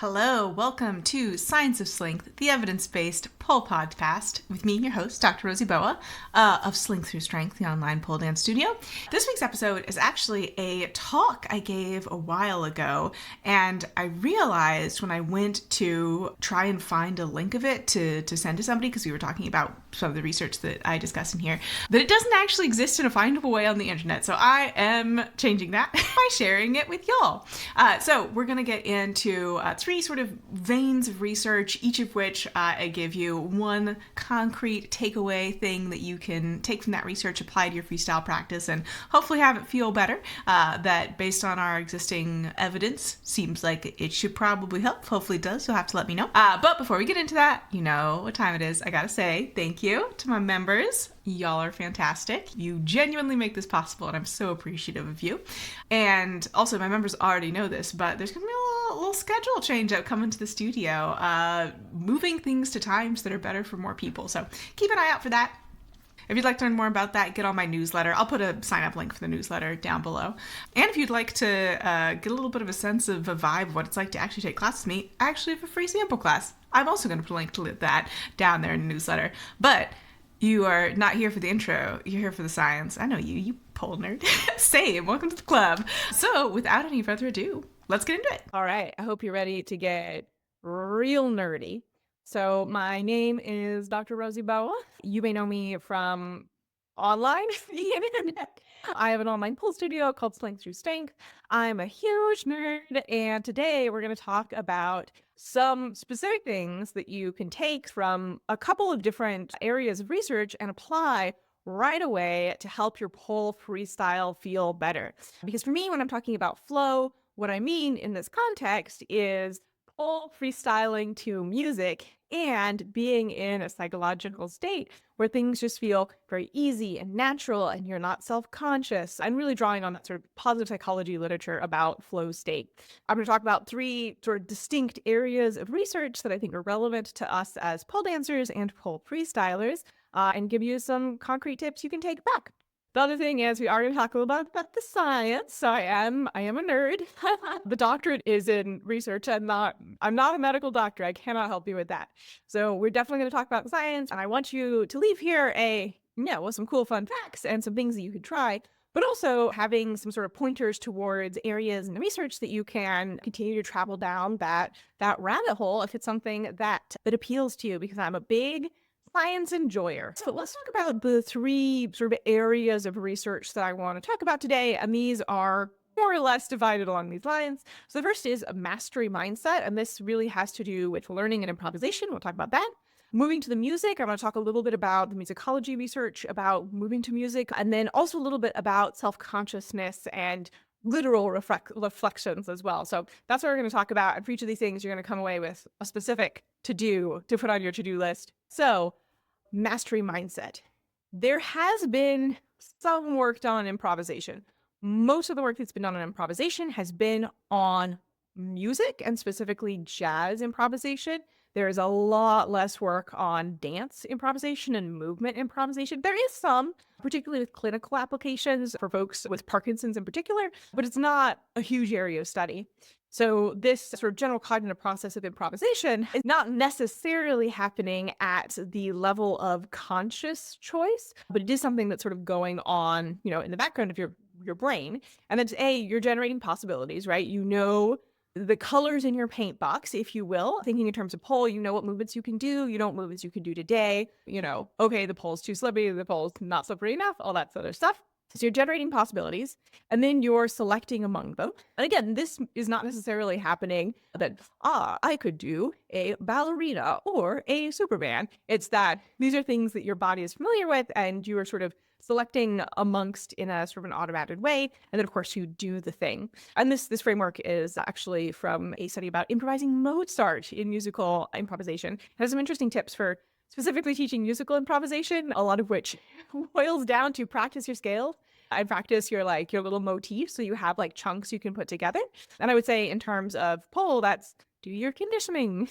Hello, welcome to Science of Slength, the evidence-based pole podcast with me, your host, Dr. Rosy Boa of Slength Through Strength, the online pole dance studio. This week's episode is actually a talk I gave a while ago, and I realized when I went to try and find a link of it to send to somebody, because we were talking about some of the research that I discuss in here, that it doesn't actually exist in a findable way on the internet. So I am changing that by sharing it with y'all. So we're going to get into three sort of veins of research, each of which I give you one concrete takeaway thing that you can take from that research, apply to your freestyle practice, and hopefully have it feel better. That based on our existing evidence, seems like it should probably help. Hopefully it does. You'll have to let me know. But before we get into that, you know what time it is. I gotta say thank you to my members. Y'all are fantastic. You genuinely make this possible, and I'm so appreciative of you. And also, my members already know this, but there's going to be a little schedule change out coming to the studio, moving things to times that are better for more people. So keep an eye out for that. If you'd like to learn more about that, get on my newsletter. I'll put a sign-up link for the newsletter down below. And if you'd like to get a little bit of a sense of a vibe of what it's like to actually take classes with me, I actually have a free sample class. I'm also going to put a link to that down there in the newsletter. But you are not here for the intro. You're here for the science. I know you pole nerd. Same. Welcome to the club. So without any further ado, let's get into it. All right. I hope you're ready to get real nerdy. So my name is Dr. Rosy Boa. You may know me from online, the internet. I have an online pole studio called Slength Through Strength. I'm a huge nerd, and today we're going to talk about some specific things that you can take from a couple of different areas of research and apply right away to help your pole freestyle feel better. Because for me, when I'm talking about flow, what I mean in this context is pole freestyling to music and being in a psychological state where things just feel very easy and natural and you're not self-conscious. I'm really drawing on that sort of positive psychology literature about flow state. I'm going to talk about three sort of distinct areas of research that I think are relevant to us as pole dancers and pole freestylers, and give you some concrete tips you can take back. The other thing is we are going to talk a little bit about the science. So I am a nerd. The doctorate is in research. I'm not a medical doctor. I cannot help you with that. So we're definitely going to talk about the science, and I want you to leave here with some cool fun facts and some things that you could try, but also having some sort of pointers towards areas in the research that you can continue to travel down that rabbit hole if it's something that appeals to you, because I'm a big science enjoyer. So let's talk about the three sort of areas of research that I want to talk about today, and these are more or less divided along these lines. So the first is a mastery mindset, and this really has to do with learning and improvisation. We'll talk about that. Moving to the music, I'm going to talk a little bit about the musicology research, about moving to music, and then also a little bit about self-consciousness and literal reflections as well. So that's what we're going to talk about. And for each of these things, you're going to come away with a specific to-do to put on your to-do list. So mastery mindset. There has been some work done on improvisation. Most of the work that's been done on improvisation has been on music, and specifically jazz improvisation. There is a lot less work on dance improvisation and movement improvisation. There is some, particularly with clinical applications for folks with Parkinson's in particular, but it's not a huge area of study. So this sort of general cognitive process of improvisation is not necessarily happening at the level of conscious choice, but it is something that's sort of going on, in the background of your brain. And then you're generating possibilities, right? You know the colors in your paint box, if you will, thinking in terms of pole, you know what movements you can do, you know what movements you can do today, okay, the pole's too slippery, the pole's not slippery enough, all that sort of stuff. So you're generating possibilities, and then you're selecting among them. And again, this is not necessarily happening that, I could do a ballerina or a Superman. It's that these are things that your body is familiar with, and you are sort of selecting amongst in a sort of an automated way. And then, of course, you do the thing. And this framework is actually from a study about improvising Mozart in musical improvisation. It has some interesting tips for specifically teaching musical improvisation, a lot of which boils down to practice your scales and practice your little motifs, so you have chunks you can put together. And I would say in terms of pole, that's do your conditioning,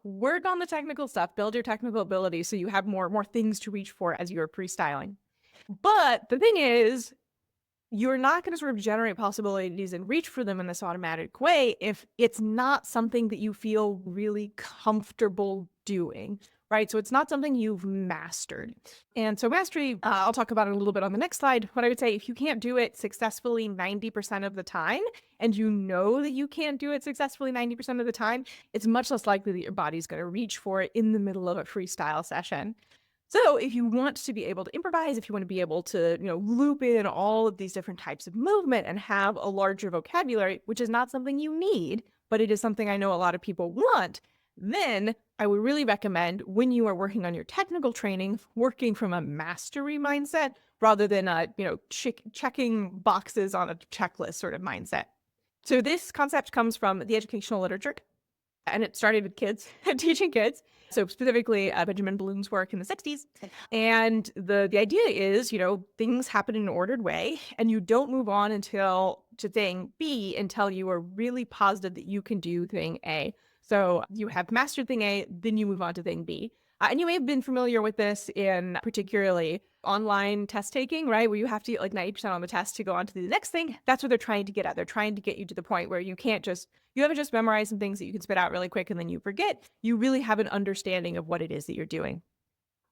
work on the technical stuff, build your technical ability so you have more things to reach for as you're freestyling. But the thing is, you're not going to sort of generate possibilities and reach for them in this automatic way if it's not something that you feel really comfortable doing, right? So it's not something you've mastered. And so mastery, I'll talk about it a little bit on the next slide. But I would say if you can't do it successfully 90% of the time, and you know that you can't do it successfully 90% of the time, it's much less likely that your body's going to reach for it in the middle of a freestyle session. So if you want to be able to improvise, if you want to be able to, loop in all of these different types of movement and have a larger vocabulary, which is not something you need, but it is something I know a lot of people want, then I would really recommend when you are working on your technical training, working from a mastery mindset rather than a, checking boxes on a checklist sort of mindset. So this concept comes from the educational literature, and it started with kids, teaching kids. So specifically Benjamin Bloom's work in the 60s. And the idea is, things happen in an ordered way, and you don't move on to thing B until you are really positive that you can do thing A. So you have mastered thing A, then you move on to thing B. And you may have been familiar with this in particularly online test taking, right? Where you have to get like 90% on the test to go on to the next thing. That's what they're trying to get at. They're trying to get you to the point where you haven't just memorized some things that you can spit out really quick and then you forget. You really have an understanding of what it is that you're doing.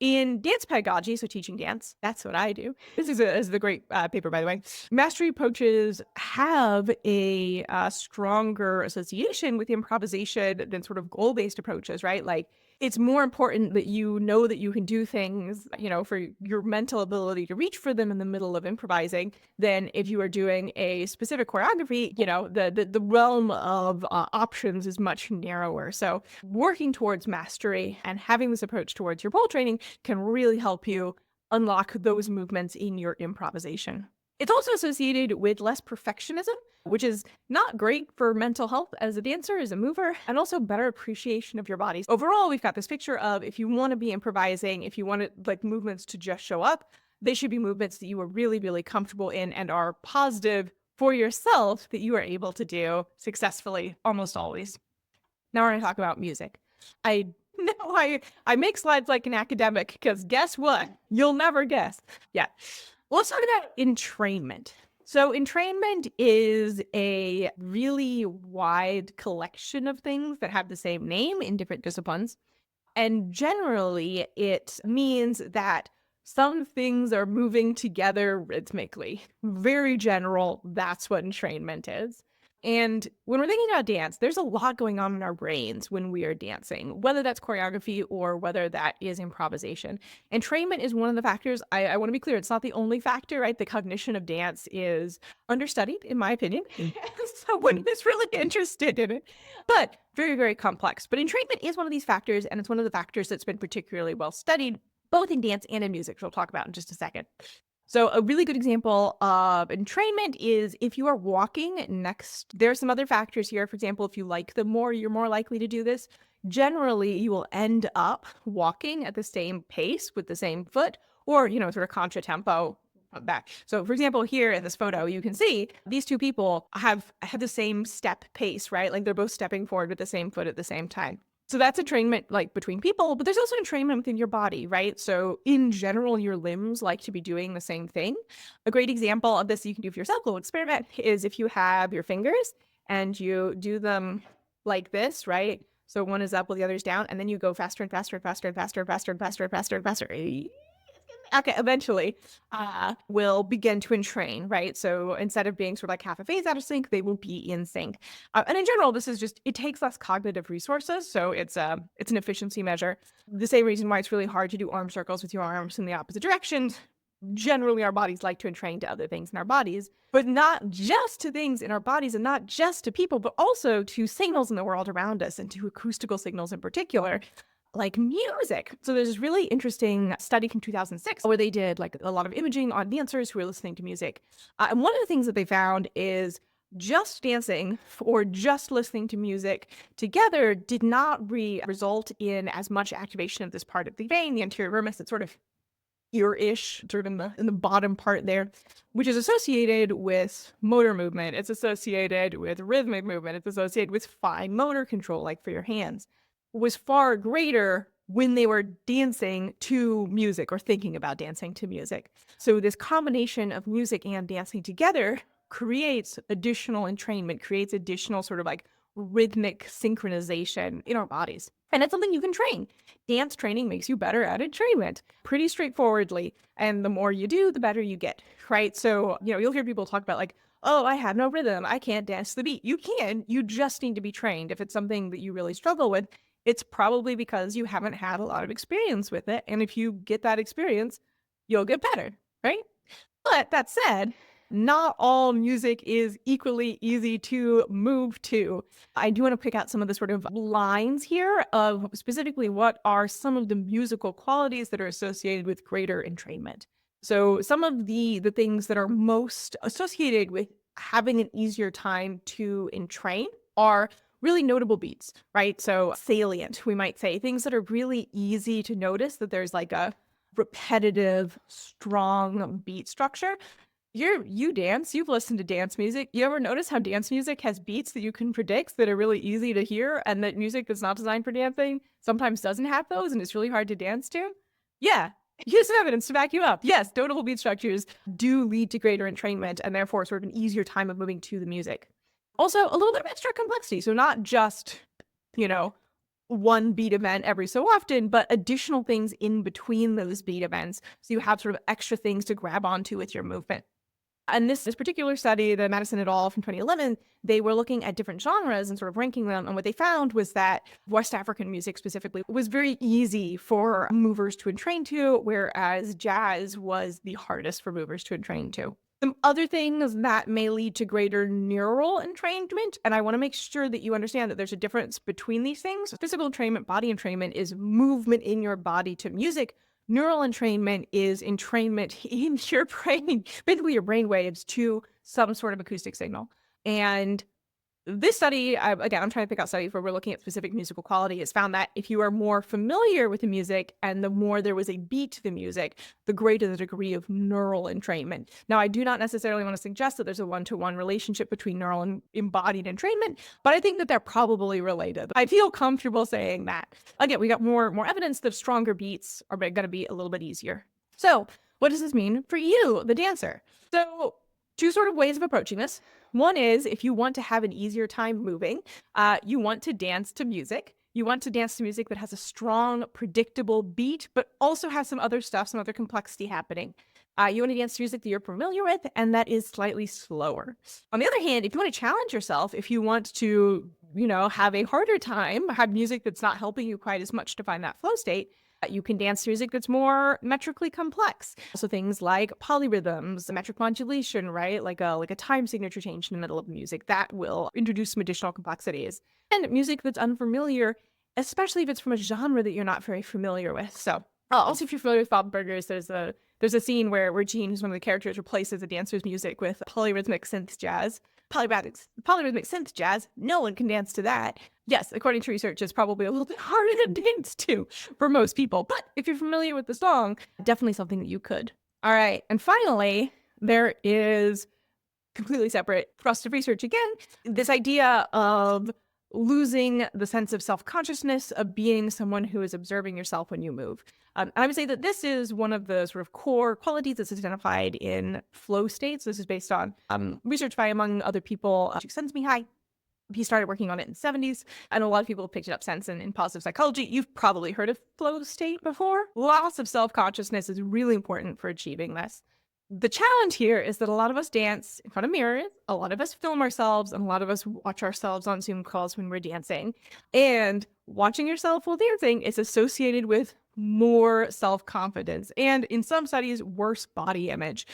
In dance pedagogy, so teaching dance, that's what I do. This is the great paper, by the way. Mastery approaches have a stronger association with improvisation than sort of goal-based approaches, right? Like, it's more important that you know that you can do things, for your mental ability to reach for them in the middle of improvising than if you are doing a specific choreography, the realm of options is much narrower. So working towards mastery and having this approach towards your pole training can really help you unlock those movements in your improvisation. It's also associated with less perfectionism, which is not great for mental health as a dancer, as a mover, and also better appreciation of your body. Overall, we've got this picture of if you want to be improvising, if you want movements to just show up, they should be movements that you are really, really comfortable in and are positive for yourself that you are able to do successfully almost always. Now we're going to talk about music. I make slides like an academic because guess what? You'll never guess. Yeah. Well, let's talk about entrainment. So entrainment is a really wide collection of things that have the same name in different disciplines. And generally, it means that some things are moving together rhythmically. Very general, that's what entrainment is. And when we're thinking about dance, there's a lot going on in our brains when we are dancing, whether that's choreography or whether that is improvisation. Entrainment is one of the factors. I want to be clear, it's not the only factor, right? The cognition of dance is understudied, in my opinion. Someone is really interested in it, but very, very complex. But entrainment is one of these factors, and it's one of the factors that's been particularly well studied, both in dance and in music, which we'll talk about in just a second. So a really good example of entrainment is if you are walking next, there are some other factors here. For example, if you like them more, you're more likely to do this. Generally, you will end up walking at the same pace with the same foot or, sort of contra tempo back. So for example, here in this photo, you can see these two people have the same step pace, right? Like they're both stepping forward with the same foot at the same time. So that's entrainment like between people, but there's also entrainment within your body, right? So in general, your limbs like to be doing the same thing. A great example of this you can do for yourself, a little experiment, is if you have your fingers and you do them like this, right? So one is up while the other is down, and then you go faster and faster and faster and faster and faster and faster and faster and faster. Okay, eventually will begin to entrain, right? So instead of being sort of like half a phase out of sync, they will be in sync. And in general, this is just, it takes less cognitive resources. So it's an efficiency measure. The same reason why it's really hard to do arm circles with your arms in the opposite direction. Generally, our bodies like to entrain to other things in our bodies, but not just to things in our bodies and not just to people, but also to signals in the world around us and to acoustical signals in particular, like music. So there's this really interesting study from 2006 where they did like a lot of imaging on dancers who were listening to music. And one of the things that they found is just dancing or just listening to music together did not result in as much activation of this part of the brain, the anterior vermis, that's sort of ear-ish, sort of in the bottom part there, which is associated with motor movement. It's associated with rhythmic movement. It's associated with fine motor control, like for your hands, was far greater when they were dancing to music or thinking about dancing to music. So this combination of music and dancing together creates additional entrainment, creates additional sort of like rhythmic synchronization in our bodies. And it's something you can train. Dance training makes you better at entrainment pretty straightforwardly. And the more you do, the better you get, right? So, you'll hear people talk about like, oh, I have no rhythm. I can't dance to the beat. You can. You just need to be trained. If it's something that you really struggle with, it's probably because you haven't had a lot of experience with it. And if you get that experience, you'll get better, right? But that said, not all music is equally easy to move to. I do want to pick out some of the sort of lines here of specifically what are some of the musical qualities that are associated with greater entrainment. So some of the things that are most associated with having an easier time to entrain are really notable beats, right? So salient, we might say, things that are really easy to notice that there's like a repetitive, strong beat structure. You dance, you've listened to dance music. You ever notice how dance music has beats that you can predict that are really easy to hear, and that music that's not designed for dancing sometimes doesn't have those and it's really hard to dance to? Yeah. Here's some evidence to back you up. Yes, notable beat structures do lead to greater entrainment and therefore sort of an easier time of moving to the music. Also, a little bit of extra complexity. So not just, you know, one beat event every so often, but additional things in between those beat events. So you have sort of extra things to grab onto with your movement. And this particular study, the Madison et al. From 2011, they were looking at different genres and sort of ranking them. And what they found was that West African music specifically was very easy for movers to entrain to, whereas jazz was the hardest for movers to entrain to. Some other things that may lead to greater neural entrainment, and I want to make sure that you understand that there's a difference between these things. Physical entrainment, body entrainment is movement in your body to music. Neural entrainment is entrainment in your brain, basically your brain waves to some sort of acoustic signal. And this study, again, I'm trying to pick out studies where we're looking at specific musical quality, has found that if you are more familiar with the music and the more there was a beat to the music, the greater the degree of neural entrainment. Now, I do not necessarily want to suggest that there's a one-to-one relationship between neural and embodied entrainment, but I think that they're probably related. I feel comfortable saying that. Again, we got more evidence that stronger beats are going to be a little bit easier. So what does this mean for you, the dancer? So two sort of ways of approaching this. One is if you want to have an easier time moving, you want to dance to music. You want to dance to music that has a strong, predictable beat, but also has some other stuff, some other complexity happening. You want to dance to music that you're familiar with and that is slightly slower. On the other hand, if you want to challenge yourself, if you want to, have a harder time, have music that's not helping you quite as much to find that flow state, you can dance to music that's more metrically complex. So things like polyrhythms, metric modulation, right? Like a time signature change in the middle of music that will introduce some additional complexities. And music that's unfamiliar, especially if it's from a genre that you're not very familiar with. So also, if you're familiar with Bob Burgers, there's a scene where Gene, who's one of the characters, replaces the dancer's music with polyrhythmic synth jazz. Polyrhythmic synth jazz, no one can dance to that. Yes, according to research, it's probably a little bit harder to dance to for most people. But if you're familiar with the song, definitely something that you could. All right. And finally, there is completely separate thrust of research again, this idea of losing the sense of self-consciousness of being someone who is observing yourself when you move. And I would say that this is one of the sort of core qualities that's identified in flow states. This is based on research by, among other people, Csikszentmihalyi. He started working on it in the 70s, and a lot of people have picked it up since. And in positive psychology, you've probably heard of flow state before. Loss of self-consciousness is really important for achieving this. The challenge here is that a lot of us dance in front of mirrors, a lot of us film ourselves, and a lot of us watch ourselves on Zoom calls when we're dancing. And watching yourself while dancing is associated with more self-confidence and, in some studies, worse body image.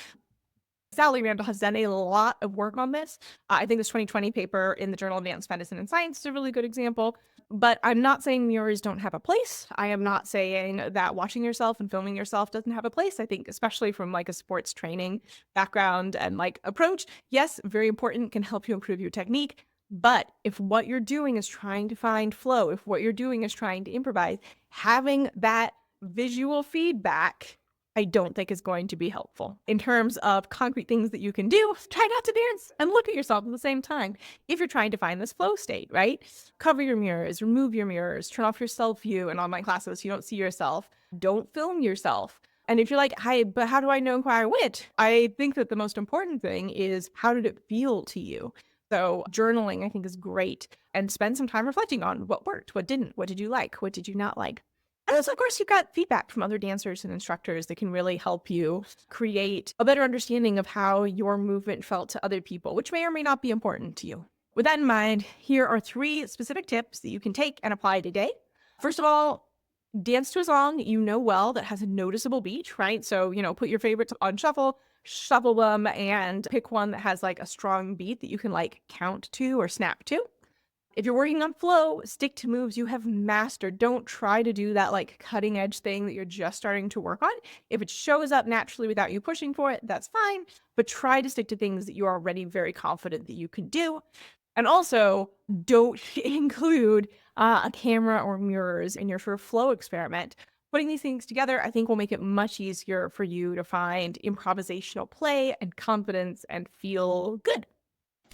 Sally Randall has done a lot of work on this. I think this 2020 paper in the Journal of Advanced Medicine and Science is a really good example. But I'm not saying mirrors don't have a place. I am not saying that watching yourself and filming yourself doesn't have a place. I think especially from like a sports training background and like approach, yes, very important, can help you improve your technique. But if what you're doing is trying to find flow, if what you're doing is trying to improvise, having that visual feedback, I don't think is going to be helpful. In terms of concrete things that you can do, try not to dance and look at yourself at the same time. If you're trying to find this flow state, right? Cover your mirrors, remove your mirrors, turn off your self view in online classes so you don't see yourself. Don't film yourself. And if you're like, hi, but how do I know where I went? I think that the most important thing is, how did it feel to you? So journaling, I think, is great. And spend some time reflecting on what worked, what didn't, what did you like, what did you not like. And also, of course, you've got feedback from other dancers and instructors that can really help you create a better understanding of how your movement felt to other people, which may or may not be important to you. With that in mind, here are 3 specific tips that you can take and apply today. First of all, dance to a song you know well that has a noticeable beat, right? So, put your favorites on shuffle them, and pick one that has like a strong beat that you can like count to or snap to. If you're working on flow, stick to moves you have mastered. Don't try to do that like cutting edge thing that you're just starting to work on. If it shows up naturally without you pushing for it, that's fine. But try to stick to things that you're already very confident that you can do. And also, don't include a camera or mirrors in your sort of flow experiment. Putting these things together, I think, will make it much easier for you to find improvisational play and confidence and feel good.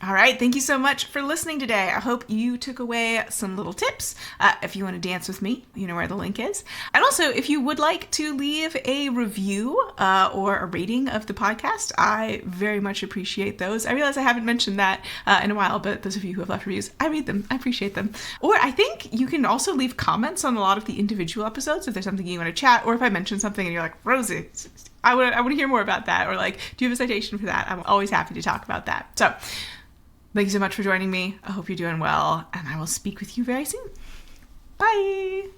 All right, thank you so much for listening today. I hope you took away some little tips. If you want to dance with me, you know where the link is. And also, if you would like to leave a review or a rating of the podcast, I very much appreciate those. I realize I haven't mentioned that in a while, but those of you who have left reviews, I read them. I appreciate them. Or I think you can also leave comments on a lot of the individual episodes if there's something you want to chat, or if I mention something and you're like, Rosy, I want to hear more about that, or like, do you have a citation for that? I'm always happy to talk about that. So thank you so much for joining me. I hope you're doing well, and I will speak with you very soon. Bye.